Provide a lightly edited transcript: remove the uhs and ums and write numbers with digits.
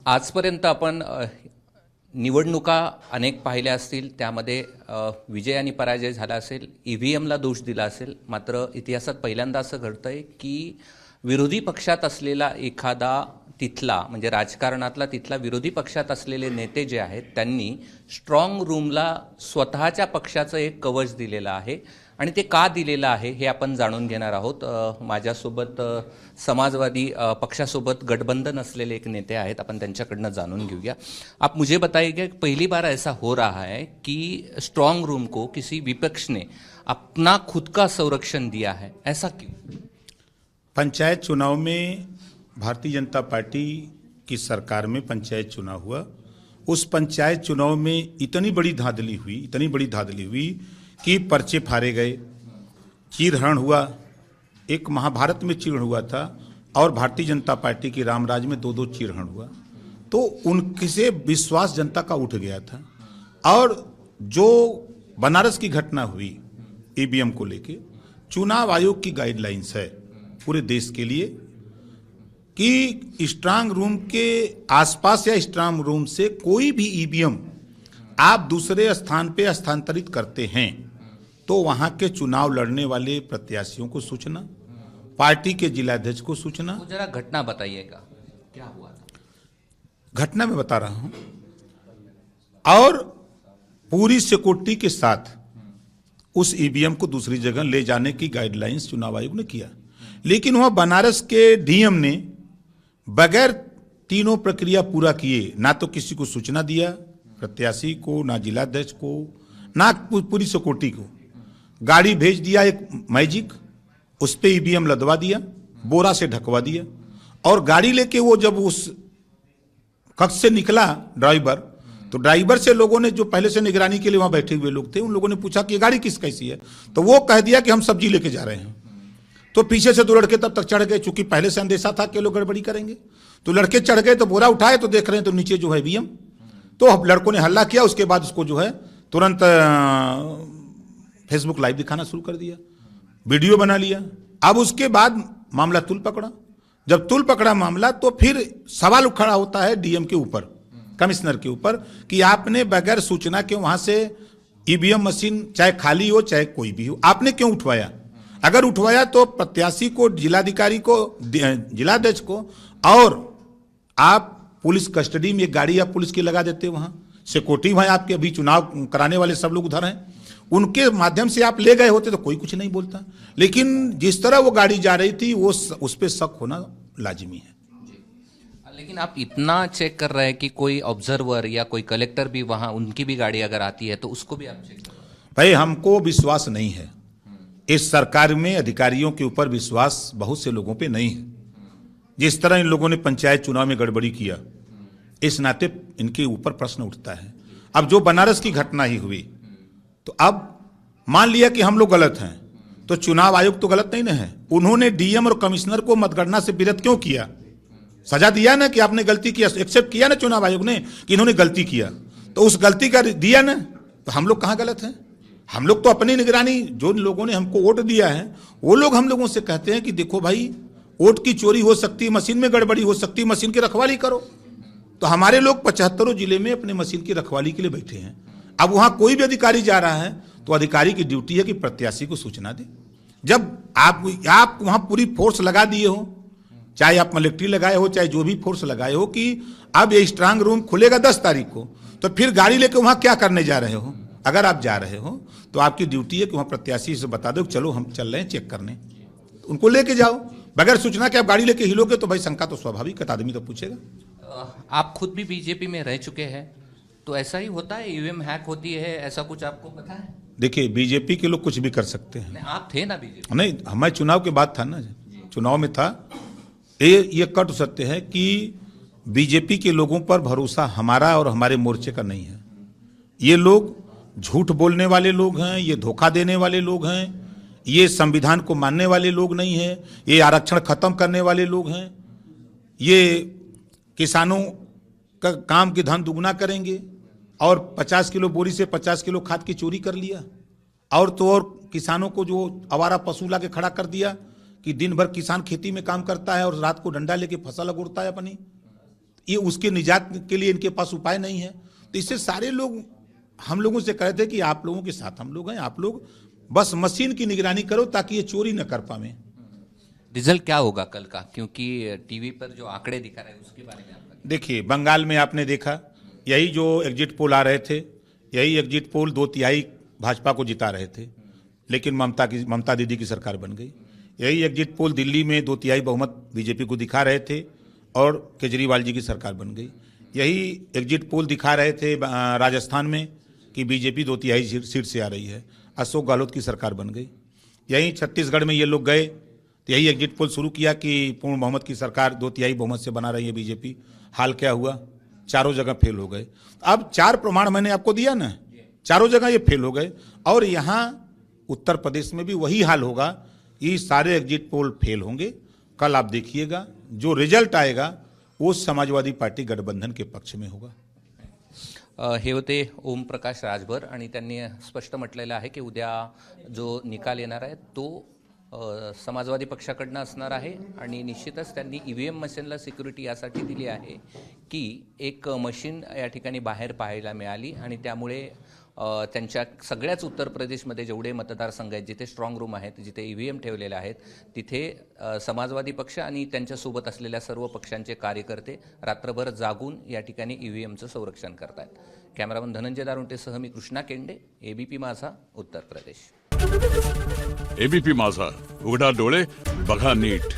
आजपर्यंत आपण निवडणुका अनेक पाहिल्या असतील, त्यामध्ये विजय आणि पराजय झाला असेल, EVMला दोष दिला असेल. मात्र इतिहासात पहिल्यांदा असं घडतंय की विरोधी पक्षात असलेला एखादा तिथला म्हणजे राजकारणातला तिथला विरोधी पक्षात असलेले नेते जे आहेत त्यांनी स्ट्रॉंग रूमला स्वतःच्या पक्षाचं एक कवच दिलेलं आहे आणि ते का दिलेलं आहे हे आपण जाणून घेणार आहोत. माझ्यासोबत समाजवादी पक्षासोबत गठबंधन असलेले एक नेते आहेत, आपण त्यांच्याकडनं जाणून घेऊया. आप मुझे बताइए कि पहली बार ऐसा हो रहा है कि स्ट्रॉन्ग रूम को किसी विपक्ष ने अपना खुद का संरक्षण दिया है, ऐसा क्यों? पंचायत चुनाव में भारतीय जनता पार्टी की सरकार में पंचायत चुनाव हुआ. उस पंचायत चुनाव में इतनी बड़ी धांधली हुई कि पर्चे फाड़े गए, चीरहरण हुआ. एक महाभारत में चीरहरण हुआ था और भारतीय जनता पार्टी की रामराज में दो चीरहरण हुआ. तो उनसे विश्वास जनता का उठ गया था. और जो बनारस की घटना हुई EVM को लेके, चुनाव आयोग की गाइडलाइंस है पूरे देश के लिए कि स्ट्रांग रूम के आसपास या स्ट्रांग रूम से कोई भी EVM आप दूसरे स्थान पे स्थानांतरित करते हैं तो वहां के चुनाव लड़ने वाले प्रत्याशियों को सूचना, पार्टी के जिलाध्यक्ष को सूचना. तो जरा घटना बताइएगा, क्या हुआ था? घटना में बता रहा हूं. और पूरी सिक्योरिटी के साथ उस EVM को दूसरी जगह ले जाने की गाइडलाइंस चुनाव आयोग ने किया. लेकिन वह बनारस के DM ने बगैर तीनों प्रक्रिया पूरा किए ना तो किसी को सूचना दिया, प्रत्याशी को, ना जिलाध्यक्ष को, ना पूरी सिक्योरिटी को. गाड़ी भेज दिया एक मैजिक, उस पे EVM लदवा दिया, बोरा से ढकवा दिया. और गाड़ी लेके वो जब उस कक्ष से निकला ड्राइवर, तो ड्राइवर से लोगों ने, जो पहले से निगरानी के लिए वहां बैठे हुए लोग थे, उन लोगों ने पूछा कि ये गाड़ी किस कैसी है. तो वो कह दिया कि हम सब्जी लेके जा रहे हैं. तो पीछे से दो लड़के तब तक चढ़ गए, चूंकि पहले से अंदेशा था कि लोग गड़बड़ी करेंगे. तो लड़के चढ़ गए, तो बोरा उठाए तो देख रहे हैं तो नीचे जो है EVM. तो लड़कों ने हल्ला किया. उसके बाद उसको जो है तुरंत फेसबुक लाइव दिखाना शुरू कर दिया, वीडियो बना लिया. अब उसके बाद मामला तुल पकड़ा. जब तुल पकड़ा मामला, तो फिर सवाल खड़ा होता है DM के ऊपर, कमिश्नर के ऊपर, कि आपने बगैर सूचना के वहां से EVM मशीन चाहे खाली हो चाहे कोई भी हो, आपने क्यों उठवाया? अगर उठवाया तो प्रत्याशी को, जिलाधिकारी को, जिलाध्यक्ष को, और आप पुलिस कस्टडी में एक गाड़ी आप पुलिस की लगा देते. वहां सिक्योरिटी वहां आपके अभी चुनाव कराने वाले सब लोग उधर हैं, उनके माध्यम से आप ले गए होते तो कोई कुछ नहीं बोलता. लेकिन जिस तरह वो गाड़ी जा रही थी, वो उस पर शक होना लाजिमी है. लेकिन आप इतना चेक कर रहे हैं कि कोई ऑब्जर्वर या कोई कलेक्टर भी वहां, उनकी भी गाड़ी अगर आती है तो उसको भी आप चेक कर रहे हैं? भाई, हमको विश्वास नहीं है इस सरकार में. अधिकारियों के ऊपर विश्वास बहुत से लोगों पे नहीं है. जिस तरह इन लोगों ने पंचायत चुनाव में गड़बड़ी किया, इस नाते इनके ऊपर प्रश्न उठता है. अब जो बनारस की घटना ही हुई, तो अब मान लिया कि हम लोग गलत हैं, तो चुनाव आयोग तो गलत नहीं ना है. उन्होंने DM और कमिश्नर को मतगणना से विरत क्यों किया? सजा दिया ना कि आपने गलती किया, एक्सेप्ट किया ना चुनाव आयोग ने कि इन्होंने गलती किया, तो उस गलती का दिया ना. तो हम लोग कहां गलत हैं? हम लोग तो अपनी निगरानी, जो लोगों ने हमको वोट दिया है वो लोग हम लोगों से कहते हैं कि देखो भाई, वोट की चोरी हो सकती है, मशीन में गड़बड़ी हो सकती है, मशीन की रखवाली करो. तो हमारे लोग 75 जिले में अपने मशीन की रखवाली के लिए बैठे हैं. अब वहां कोई भी अधिकारी जा रहा है तो अधिकारी की ड्यूटी है कि प्रत्याशी को सूचना दे. जब आप वहां पूरी फोर्स लगा दिए हो, चाहे आप मिलिट्री लगाए हो, चाहे जो भी फोर्स लगाए हो, कि अब ये स्ट्रांग रूम खुलेगा 10 तारीख को, तो फिर गाड़ी लेके वहां क्या करने जा रहे हो? अगर आप जा रहे हो तो आपकी ड्यूटी है कि वहां प्रत्याशी से बता दो, चलो हम चल रहे हैं चेक करने, उनको लेके जाओ. बगैर सूचना के आप गाड़ी लेके हिलोगे तो भाई शंका तो स्वाभाविक है, आदमी तो पूछेगा. आप खुद भी BJP में रह चुके हैं, तो ऐसा ही होता है, EVM हैक होती है, ऐसा कुछ आपको पता है? देखिए, BJP के लोग कुछ भी कर सकते हैं. आप थे ना BJP? नहीं, हमारे चुनाव के बाद था ना, चुनाव में था. ये कट सत्य है कि BJP के लोगों पर भरोसा हमारा और हमारे मोर्चे का नहीं है. ये लोग झूठ बोलने वाले लोग हैं, ये धोखा देने वाले लोग हैं, ये संविधान को मानने वाले लोग नहीं हैं, ये आरक्षण खत्म करने वाले लोग हैं, ये किसानों का काम की धन दुगना करेंगे, और 50 किलो बोरी से 50 किलो खाद की चोरी कर लिया. और तो और किसानों को जो आवारा पशु ला के खड़ा कर दिया कि दिन भर किसान खेती में काम करता है और रात को डंडा लेके फसल अगोड़ता है अपनी. ये उसके निजात के लिए इनके पास उपाय नहीं है। तो इससे सारे लोग हम लोगों से कहते हैं कि आप लोगों के साथ हम लोग हैं, आप लोग बस मशीन की निगरानी करो ताकि ये चोरी न कर पावे। रिजल्ट क्या होगा कल का, क्योंकि टीवी पर जो आंकड़े दिखा रहे हैं उसके बारे में आपका? देखिए, बंगाल में आपने देखा, यही जो एग्जिट पोल आ रहे थे, यही एग्जिट पोल 2/3 भाजपा को जिता रहे थे, लेकिन ममता दीदी की सरकार बन गई। यही एग्जिट पोल दिल्ली में 2/3 बहुमत बीजेपी को दिखा रहे थे और केजरीवाल जी की सरकार बन गई। यही एग्जिट पोल दिखा रहे थे राजस्थान में कि बीजेपी 2/3 सीट से आ रही है, अशोक गहलोत की सरकार बन गई। यही छत्तीसगढ़ में ये लोग गए तो यही एग्जिट पोल शुरू किया कि पूर्ण बहुमत की सरकार 2/3 बहुमत से बना रही है बीजेपी। हाल क्या हुआ, चारों जगह फेल हो गए। अब 4 प्रमाण मैंने आपको दिया ना, चारों जगह ये फेल हो गए। और यहाँ उत्तर प्रदेश में भी वही हाल होगा, ये सारे एग्जिट पोल फेल होंगे। कल आप देखिएगा जो रिजल्ट आएगा वो समाजवादी पार्टी गठबंधन के पक्ष में होगा। हे होते ओम प्रकाश राजभर आणि त्यांनी स्पष्ट म्हटलेलं आहे की उद्या जो निकाल येणार आहे तो समाजवादी पक्षाकडनं असणार आहे आणि निश्चितच त्यांनी EVM मशीनला सिक्युरिटी यासाठी दिली आहे की एक मशीन या ठिकाणी बाहेर पाहायला मिळाली आणि त्यामुळे त्यांच्या सगळ्याच उत्तर प्रदेशमध्ये जेवढे मतदारसंघ आहेत जिथे स्ट्रॉंग रूम आहेत, जिथे EVM ठेवलेले आहेत, तिथे समाजवादी पक्ष आणि त्यांच्यासोबत असलेल्या सर्व पक्षांचे कार्यकर्ते रात्रभर जागून या ठिकाणी EVMचं संरक्षण करत आहेत. कॅमेरामन धनंजय दारुंटेसह मी कृष्णा केंडे, ABP माझा, उत्तर प्रदेश. ABP माझा, उघडा डोळे बघा नीट.